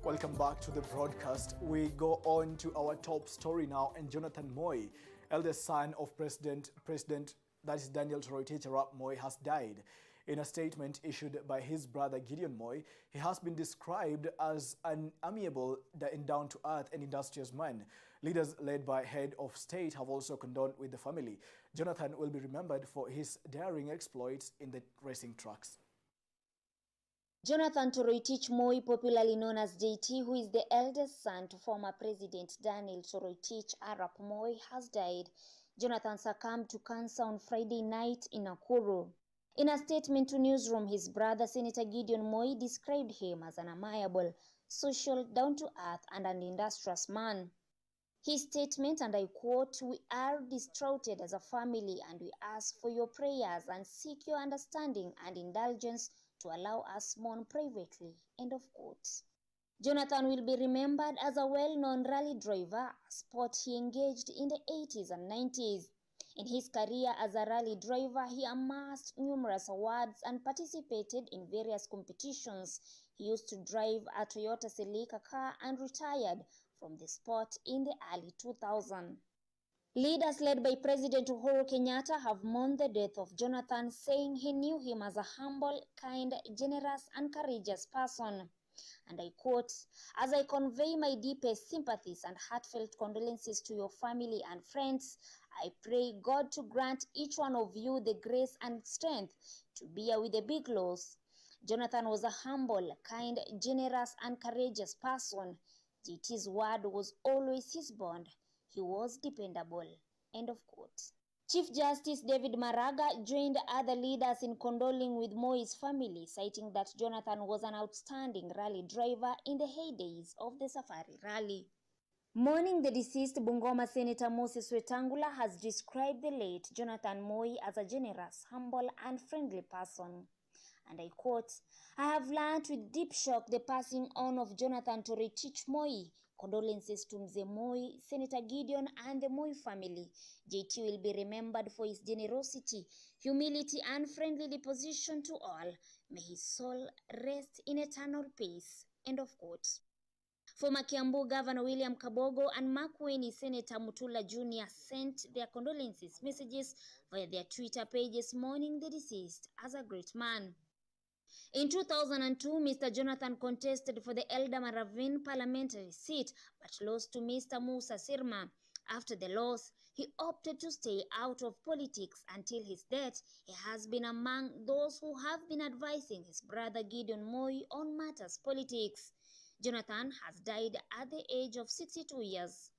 Welcome back to the broadcast. We go on to our top story now, and Jonathan Moi, eldest son of President that is Daniel Toroitich arap Moi, has died. In a statement issued by his brother Gideon Moi, he has been described as an amiable and down-to-earth and industrious man. Leaders led by head of state have also condoled with the family. Jonathan will be remembered for his daring exploits in the racing tracks. Jonathan Toroitich Moi, popularly known as JT, who is the eldest son to former President Daniel Toroitich arap Moi, has died. Jonathan succumbed to cancer on Friday night in Nakuru. In a statement to Newsroom, his brother Senator Gideon Moi described him as an amiable, social, down-to-earth and an industrious man. His statement, and I quote, "We are distraughted as a family and we ask for your prayers and seek your understanding and indulgence to allow us mourn privately," end of quote. Jonathan will be remembered as a well-known rally driver, a sport he engaged in the 80s and 90s. In his career as a rally driver, he amassed numerous awards and participated in various competitions. He used to drive a Toyota Celica car and retired from the sport in the early 2000s. Leaders led by President Uhuru Kenyatta have mourned the death of Jonathan, saying he knew him as a humble, kind, generous and courageous person. And I quote, "As I convey my deepest sympathies and heartfelt condolences to your family and friends, I pray God to grant each one of you the grace and strength to bear with the big loss. Jonathan was a humble, kind, generous and courageous person. JT's word was always his bond. He was dependable," end of quote. Chief Justice David Maraga joined other leaders in condoling with Moi's family, citing that Jonathan was an outstanding rally driver in the heydays of the Safari Rally. Mourning the deceased, Bungoma Senator Moses Wetangula has described the late Jonathan Moi as a generous, humble and friendly person. And I quote, "I have learned with deep shock the passing on of Jonathan Toroitich Moi. Condolences to Mzee Moi, Senator Gideon and the Moi family. JT will be remembered for his generosity, humility and friendly disposition to all. May his soul rest in eternal peace," end of quote. Former Kiambu Governor William Kabogo and Makueni Senator Mutula Jr. sent their condolences messages via their Twitter pages, mourning the deceased as a great man. In 2002, Mr. Jonathan contested for the Eldama Ravine parliamentary seat but lost to Mr. Musa Sirma. After the loss, he opted to stay out of politics until his death. He has been among those who have been advising his brother Gideon Moi on matters politics. Jonathan has died at the age of 62 years.